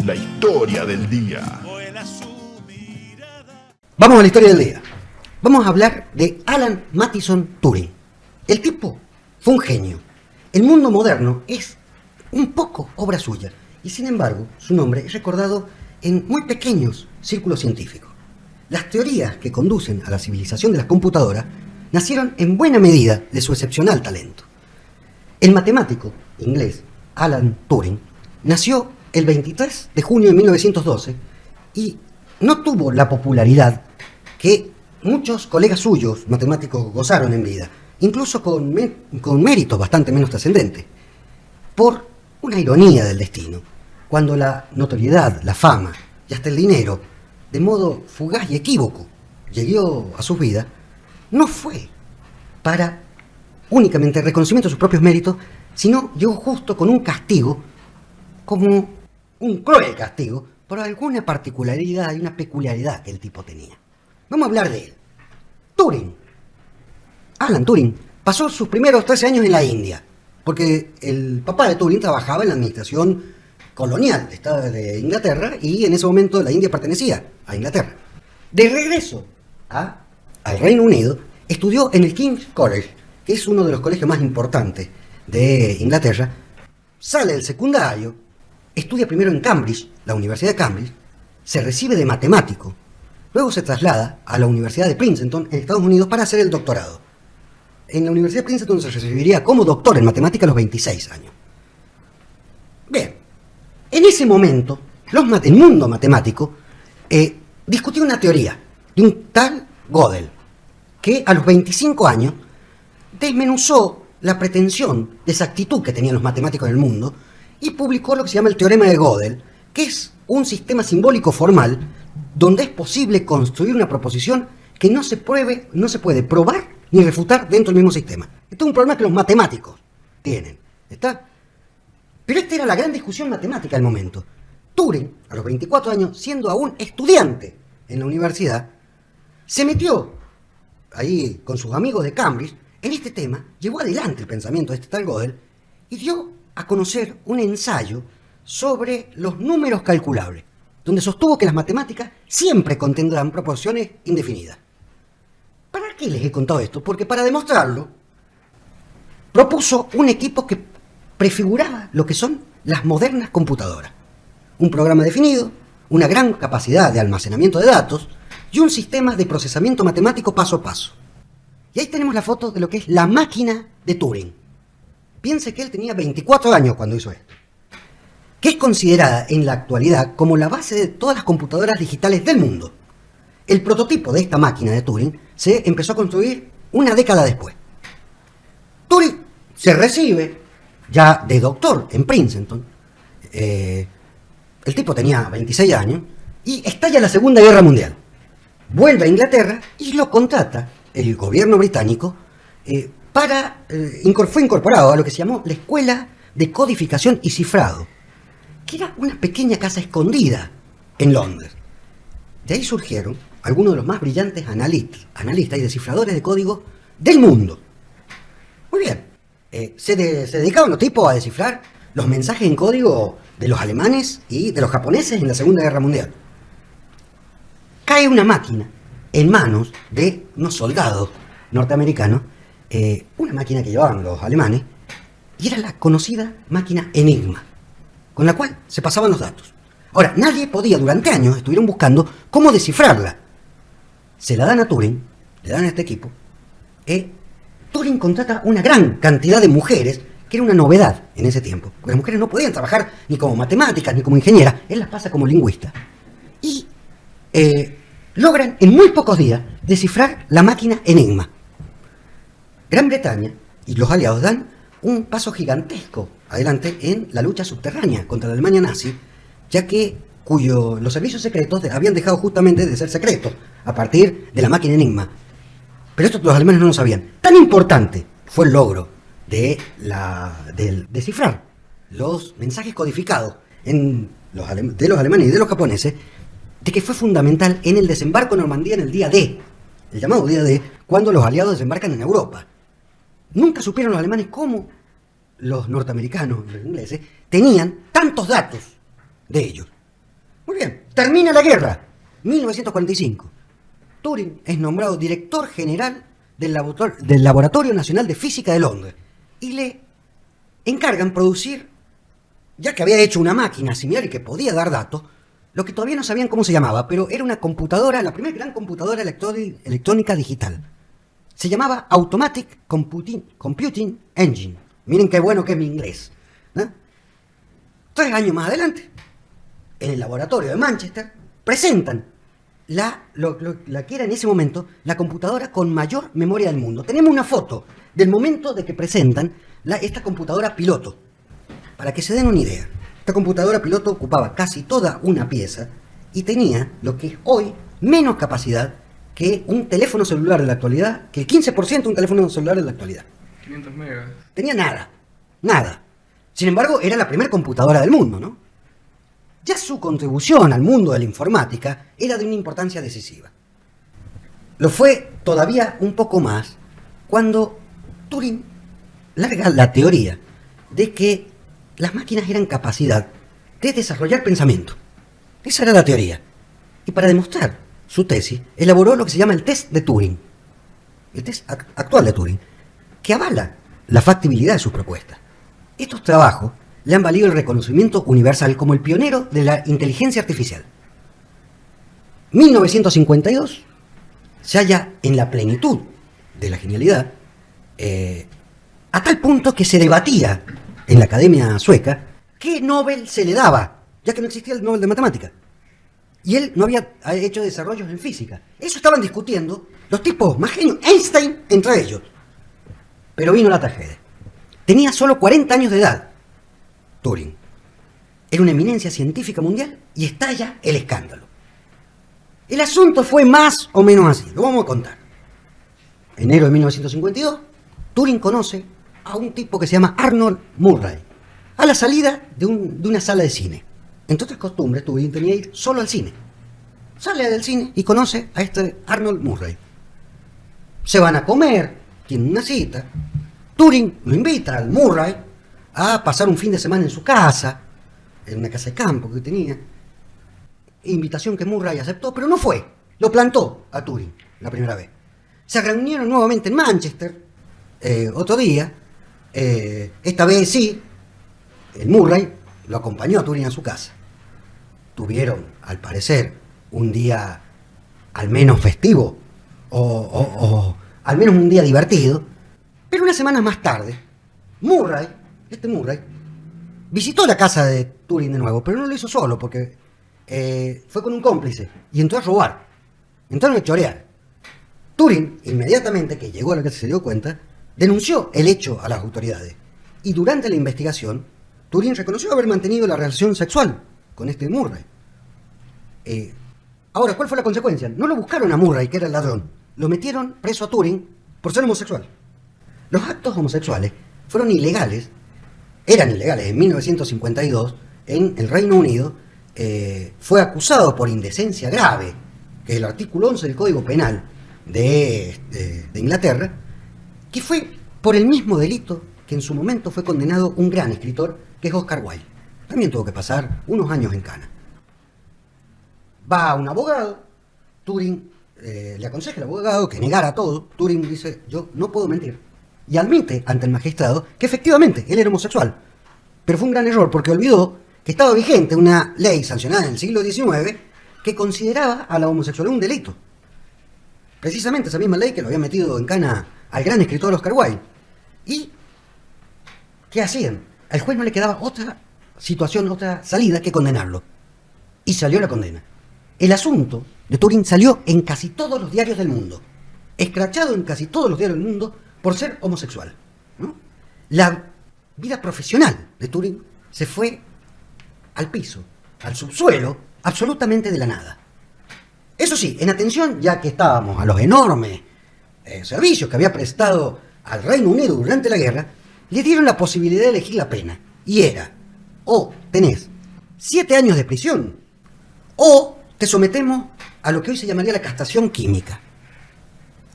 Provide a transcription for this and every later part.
La historia del día. Vamos a la historia del día. Vamos a hablar de Alan Mattison Turing. El tipo fue un genio. El mundo moderno es un poco obra suya y sin embargo su nombre es recordado en muy pequeños círculos científicos. Las teorías que conducen a la civilización de las computadoras nacieron en buena medida de su excepcional talento. El matemático inglés Alan Turing nació el 23 de junio de 1912 y no tuvo la popularidad que muchos colegas suyos matemáticos gozaron en vida, incluso con méritos bastante menos trascendentes, por una ironía del destino. Cuando la notoriedad, la fama y hasta el dinero, de modo fugaz y equívoco, llegó a sus vidas, no fue para únicamente el reconocimiento de sus propios méritos, sino llegó justo con un castigo, como un cruel castigo, por alguna particularidad y una peculiaridad que el tipo tenía. Vamos a hablar de él. Turing. Alan Turing pasó sus primeros 13 años en la India, porque el papá de Turing trabajaba en la administración colonial de Inglaterra y en ese momento la India pertenecía a Inglaterra. De regreso al Reino Unido, estudió en el King's College, que es uno de los colegios más importantes de Inglaterra. Sale del secundario, estudia primero en Cambridge, la Universidad de Cambridge, se recibe de matemático, luego se traslada a la Universidad de Princeton en Estados Unidos para hacer el doctorado. En la Universidad de Princeton se recibiría como doctor en matemática a los 26 años. Bien, en ese momento, el mundo matemático discutió una teoría de un tal Gödel, que a los 25 años desmenuzó la pretensión de exactitud que tenían los matemáticos en el mundo y publicó lo que se llama el teorema de Gödel, que es un sistema simbólico formal donde es posible construir una proposición que no se puede probar ni refutar dentro del mismo sistema. Esto es un problema que los matemáticos tienen, ¿está? Pero esta era la gran discusión matemática del momento. Turing, a los 24 años, siendo aún estudiante en la universidad, se metió ahí con sus amigos de Cambridge en este tema, llevó adelante el pensamiento de este tal Gödel y dio a conocer un ensayo sobre los números calculables, donde sostuvo que las matemáticas siempre contendrán proporciones indefinidas. ¿Para qué les he contado esto? Porque para demostrarlo, propuso un equipo que prefiguraba lo que son las modernas computadoras. Un programa definido, una gran capacidad de almacenamiento de datos y un sistema de procesamiento matemático paso a paso. Y ahí tenemos la foto de lo que es la máquina de Turing. Piense que él tenía 24 años cuando hizo esto, que es considerada en la actualidad como la base de todas las computadoras digitales del mundo. El prototipo de esta máquina de Turing se empezó a construir una década después. Turing se recibe ya de doctor en Princeton. El tipo tenía 26 años y estalla la Segunda Guerra Mundial. Vuelve a Inglaterra y lo contrata el gobierno británico fue incorporado a lo que se llamó la Escuela de Codificación y Cifrado, que era una pequeña casa escondida en Londres. De ahí surgieron algunos de los más brillantes analistas y descifradores de código del mundo. Muy bien, se dedicaban los tipos a descifrar los mensajes en código de los alemanes y de los japoneses en la Segunda Guerra Mundial. Cae una máquina en manos de unos soldados norteamericanos, una máquina que llevaban los alemanes, y era la conocida máquina Enigma, con la cual se pasaban los datos. Ahora, nadie podía, durante años estuvieron buscando cómo descifrarla. Se la dan a Turing, le dan a este equipo. Turing contrata una gran cantidad de mujeres, que era una novedad en ese tiempo, porque las mujeres no podían trabajar ni como matemáticas ni como ingenieras, él las pasa como lingüista. Y logran en muy pocos días descifrar la máquina Enigma. Gran Bretaña y los aliados dan un paso gigantesco adelante en la lucha subterránea contra la Alemania nazi, ya que los servicios secretos habían dejado justamente de ser secretos a partir de la máquina Enigma. Pero esto los alemanes no lo sabían. Tan importante fue el logro de descifrar los mensajes codificados de los alemanes y de los japoneses, de que fue fundamental en el desembarco en Normandía en el día D, el llamado día D, cuando los aliados desembarcan en Europa. Nunca supieron los alemanes cómo los norteamericanos y los ingleses tenían tantos datos de ellos. Muy bien. Termina la guerra. 1945. Turing es nombrado director general del Laboratorio Nacional de Física de Londres. Y le encargan producir, ya que había hecho una máquina similar y que podía dar datos, lo que todavía no sabían cómo se llamaba, pero era una computadora, la primera gran computadora electrónica digital. Se llamaba Automatic Computing Engine. Miren qué bueno que es mi inglés. 3 años más adelante, en el laboratorio de Manchester, presentan la que era en ese momento la computadora con mayor memoria del mundo. Tenemos una foto del momento de que presentan esta computadora piloto. Para que se den una idea, esta computadora piloto ocupaba casi toda una pieza y tenía lo que es hoy menos capacidad que un teléfono celular de la actualidad, que el 15% de un teléfono celular de la actualidad. 500 megas. Tenía nada. Sin embargo, era la primera computadora del mundo, ¿no? Ya su contribución al mundo de la informática era de una importancia decisiva. Lo fue todavía un poco más cuando Turing larga la teoría de que las máquinas eran capacidad de desarrollar pensamiento. Esa era la teoría. Y para demostrar su tesis, elaboró lo que se llama el test de Turing, el test actual de Turing, que avala la factibilidad de sus propuestas. Estos trabajos le han valido el reconocimiento universal como el pionero de la inteligencia artificial. 1952 se halla en la plenitud de la genialidad, a tal punto que se debatía en la Academia Sueca qué Nobel se le daba, ya que no existía el Nobel de Matemática. Y él no había hecho desarrollos en física. Eso estaban discutiendo los tipos más genios, Einstein entre ellos. Pero vino la tragedia. Tenía solo 40 años de edad, Turing. Era una eminencia científica mundial y estalla el escándalo. El asunto fue más o menos así, lo vamos a contar. Enero de 1952, Turing conoce a un tipo que se llama Arnold Murray, a la salida de una sala de cine. Entre otras costumbres, Turing tenía que ir solo al cine. Sale del cine y conoce a este Arnold Murray. Se van a comer, tienen una cita. Turing lo invita al Murray a pasar un fin de semana en su casa, en una casa de campo que tenía. Invitación que Murray aceptó, pero no fue. Lo plantó a Turing la primera vez. Se reunieron nuevamente en Manchester, otro día. Esta vez sí, el Murray lo acompañó a Turing a su casa. Tuvieron, al parecer, un día al menos festivo, o al menos un día divertido, pero unas semanas más tarde, Murray, visitó la casa de Turing de nuevo, pero no lo hizo solo, porque fue con un cómplice, y entró a robar, entraron a chorear. Turing, inmediatamente que llegó a la casa y se dio cuenta, denunció el hecho a las autoridades, y durante la investigación, Turing reconoció haber mantenido la relación sexual con este Murray. Ahora, ¿cuál fue la consecuencia? No lo buscaron a Murray, que era el ladrón. Lo metieron preso a Turing por ser homosexual. Los actos homosexuales eran ilegales en 1952 en el Reino Unido. Fue acusado por indecencia grave, que es el artículo 11 del Código Penal de Inglaterra, que fue por el mismo delito que en su momento fue condenado un gran escritor, que es Oscar Wilde. También tuvo que pasar unos años en cana. Va a un abogado, Turing le aconseja al abogado que negara todo. Turing dice, yo no puedo mentir. Y admite ante el magistrado que efectivamente él era homosexual. Pero fue un gran error porque olvidó que estaba vigente una ley sancionada en el siglo XIX que consideraba a la homosexualidad un delito. Precisamente esa misma ley que lo había metido en cana al gran escritor Oscar Wilde. ¿Y qué hacían? Al juez no le quedaba otra situación, otra salida que condenarlo. Y salió la condena. El asunto de Turing salió en casi todos los diarios del mundo. Escrachado en casi todos los diarios del mundo por ser homosexual, ¿no? La vida profesional de Turing se fue al piso, al subsuelo, absolutamente de la nada. Eso sí, en atención, ya que estábamos a los enormes servicios que había prestado al Reino Unido durante la guerra, le dieron la posibilidad de elegir la pena. Y era, o tenés 7 años de prisión, o te sometemos a lo que hoy se llamaría la castración química.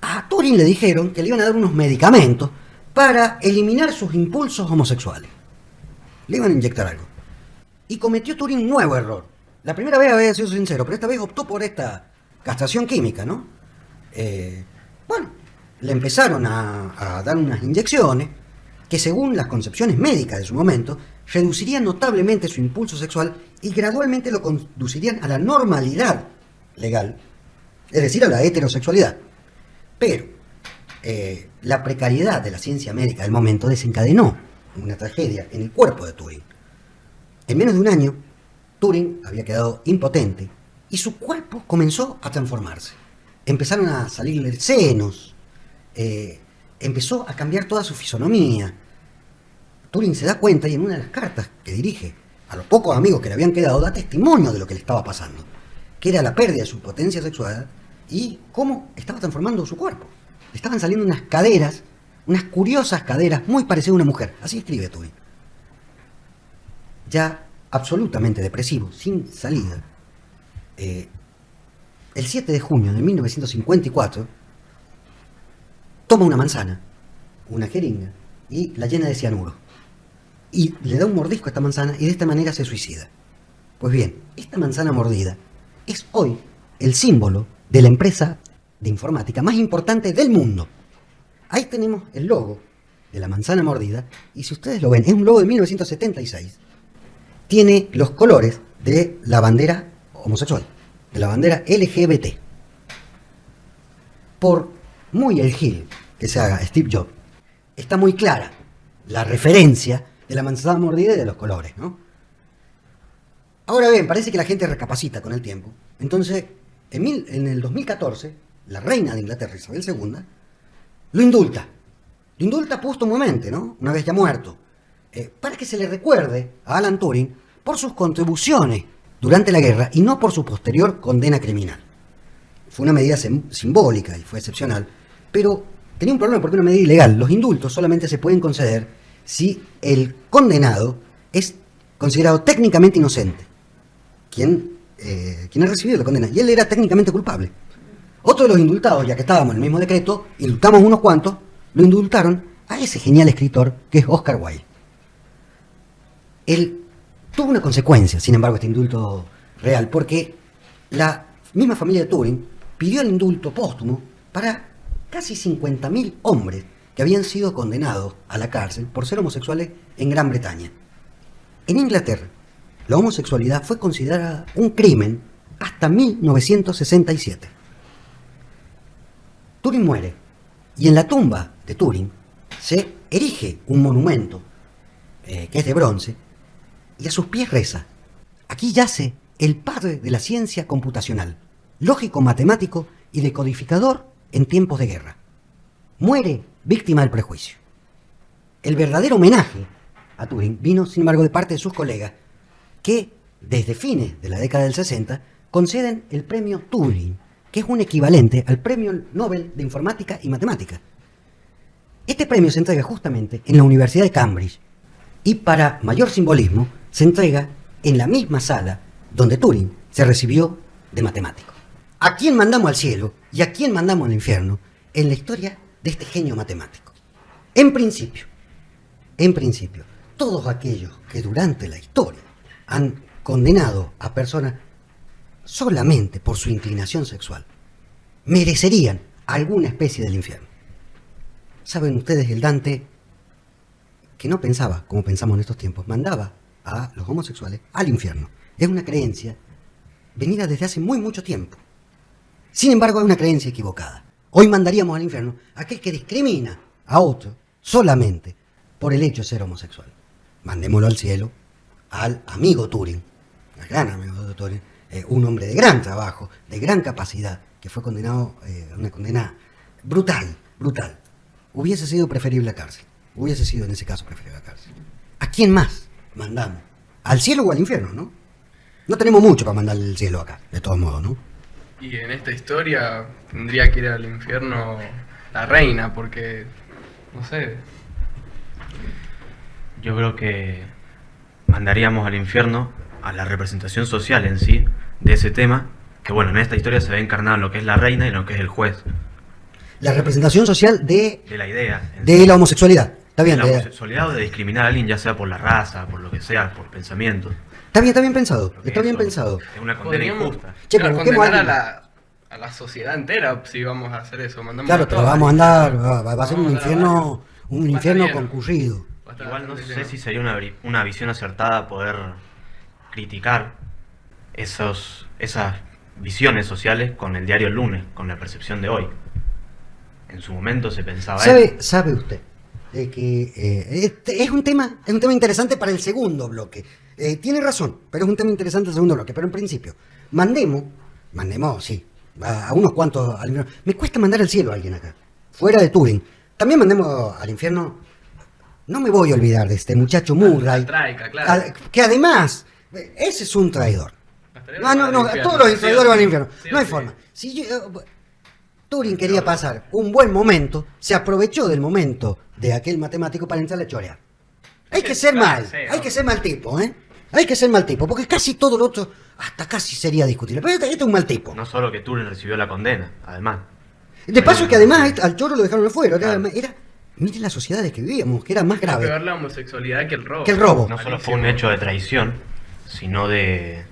A Turing le dijeron que le iban a dar unos medicamentos para eliminar sus impulsos homosexuales. Le iban a inyectar algo. Y cometió Turing un nuevo error. La primera vez había sido sincero, pero esta vez optó por esta castración química, ¿no? Bueno, le empezaron a dar unas inyecciones que, según las concepciones médicas de su momento, reducirían notablemente su impulso sexual y gradualmente lo conducirían a la normalidad legal, es decir, a la heterosexualidad. Pero la precariedad de la ciencia médica del momento desencadenó una tragedia en el cuerpo de Turing. En menos de un año, Turing había quedado impotente y su cuerpo comenzó a transformarse. Empezaron a salirle senos, empezó a cambiar toda su fisonomía. Turing se da cuenta y en una de las cartas que dirige a los pocos amigos que le habían quedado da testimonio de lo que le estaba pasando, que era la pérdida de su potencia sexual y cómo estaba transformando su cuerpo. Le estaban saliendo unas caderas, unas curiosas caderas muy parecidas a una mujer. Así escribe Turing. Ya absolutamente depresivo, sin salida, el 7 de junio de 1954 toma una manzana, una jeringa, y la llena de cianuro. Y le da un mordisco a esta manzana y de esta manera se suicida. Pues bien, esta manzana mordida es hoy el símbolo de la empresa de informática más importante del mundo. Ahí tenemos el logo de la manzana mordida y si ustedes lo ven, es un logo de 1976. Tiene los colores de la bandera homosexual, de la bandera LGBT. Por muy el gil que se haga Steve Jobs, está muy clara la referencia de la manzana mordida y de los colores, ¿no? Ahora bien, parece que la gente recapacita con el tiempo. Entonces, en el 2014, la reina de Inglaterra, Isabel II, lo indulta. Lo indulta póstumamente, ¿no? Una vez ya muerto. Para que se le recuerde a Alan Turing por sus contribuciones durante la guerra y no por su posterior condena criminal. Fue una medida simbólica y fue excepcional, pero tenía un problema porque era una medida ilegal. Los indultos solamente se pueden conceder si el condenado es considerado técnicamente inocente. Quien ha recibido la condena. Y él era técnicamente culpable. Otro de los indultados, ya que estábamos en el mismo decreto, indultamos unos cuantos, lo indultaron a ese genial escritor que es Oscar Wilde. Él tuvo una consecuencia, sin embargo, este indulto real, porque la misma familia de Turing pidió el indulto póstumo para casi 50.000 hombres que habían sido condenados a la cárcel por ser homosexuales en Gran Bretaña. En Inglaterra, la homosexualidad fue considerada un crimen hasta 1967. Turing muere y en la tumba de Turing se erige un monumento que es de bronce y a sus pies reza: aquí yace el padre de la ciencia computacional, lógico matemático y decodificador en tiempos de guerra. Muere víctima del prejuicio. El verdadero homenaje a Turing vino, sin embargo, de parte de sus colegas que desde fines de la década del 60 conceden el premio Turing, que es un equivalente al premio Nobel de Informática y Matemática. Este premio se entrega justamente en la Universidad de Cambridge y, para mayor simbolismo, se entrega en la misma sala donde Turing se recibió de matemático. ¿A quién mandamos al cielo y a quién mandamos al infierno en la historia de este genio matemático? En principio, todos aquellos que durante la historia han condenado a personas solamente por su inclinación sexual merecerían alguna especie del infierno. ¿Saben ustedes? El Dante, que no pensaba como pensamos en estos tiempos, mandaba a los homosexuales al infierno. Es una creencia venida desde hace mucho tiempo. Sin embargo, es una creencia equivocada. Hoy mandaríamos al infierno a aquel que discrimina a otro solamente por el hecho de ser homosexual. Mandémoslo al cielo al amigo Turing, al gran amigo de Turing, un hombre de gran trabajo, de gran capacidad, que fue condenado a una condena brutal. Hubiese sido preferible la cárcel. Hubiese sido en ese caso preferible la cárcel. ¿A quién más mandamos? ¿Al cielo o al infierno, no? No tenemos mucho para mandar al cielo acá, de todos modos, ¿no? Y en esta historia tendría que ir al infierno la reina, porque, no sé. Yo creo que mandaríamos al infierno a la representación social en sí de ese tema, que bueno, en esta historia se ve encarnado en lo que es la reina y en lo que es el juez. La representación social de la idea. De la homosexualidad. Está bien. De la homosexualidad o de discriminar a alguien, ya sea por la raza, por lo que sea, por pensamiento. Está bien pensado, Porque está bien eso pensado. Es una condena Podríamos, injusta. Che, claro, pero busquemos condenar a alguien. a la sociedad entera si vamos a hacer eso. Mandamos Claro, a pero todos vamos a al andar, infierno. va a ser un Vamos a andar a infierno, varios. un Va a infierno estar lleno. concurrido. Va a estar Igual no bastante sé lleno. si sería una visión acertada poder criticar esas visiones sociales con el diario El Lunes, con la percepción de hoy. En su momento se pensaba eso. ¿Sabe usted de que es un tema interesante para el segundo bloque? Tiene razón, pero es un tema interesante el segundo bloque. Pero en principio, mandemos, sí, a unos cuantos al infierno. Me cuesta mandar al cielo a alguien acá, fuera de Turing. También mandemos al infierno. No me voy a olvidar de este muchacho Murray, Al Traica, claro. que además, ese es un traidor. Hasta él No, va no, al no, infierno. todos los Sí, traidores sí. van al infierno. Sí, No hay sí. forma. Si Turing quería pasar un buen momento, se aprovechó del momento de aquel matemático para entrarle a chorear. Hay que ser mal, Sí, hay que ser mal tipo, ¿eh? Hay que ser mal tipo, porque casi todo lo otro, hasta casi sería discutible. Pero este es un mal tipo. No solo que Turing recibió la condena, además. De paso que además al choro lo dejaron afuera. Claro. Miren las sociedades que vivíamos, que era más Es grave peor la homosexualidad que el robo. que el robo. No solo fue un hecho de traición, sino de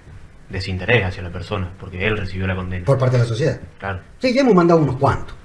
desinterés hacia la persona, porque él recibió la condena. Por parte de la sociedad. Claro. Sí, ya hemos mandado unos cuantos.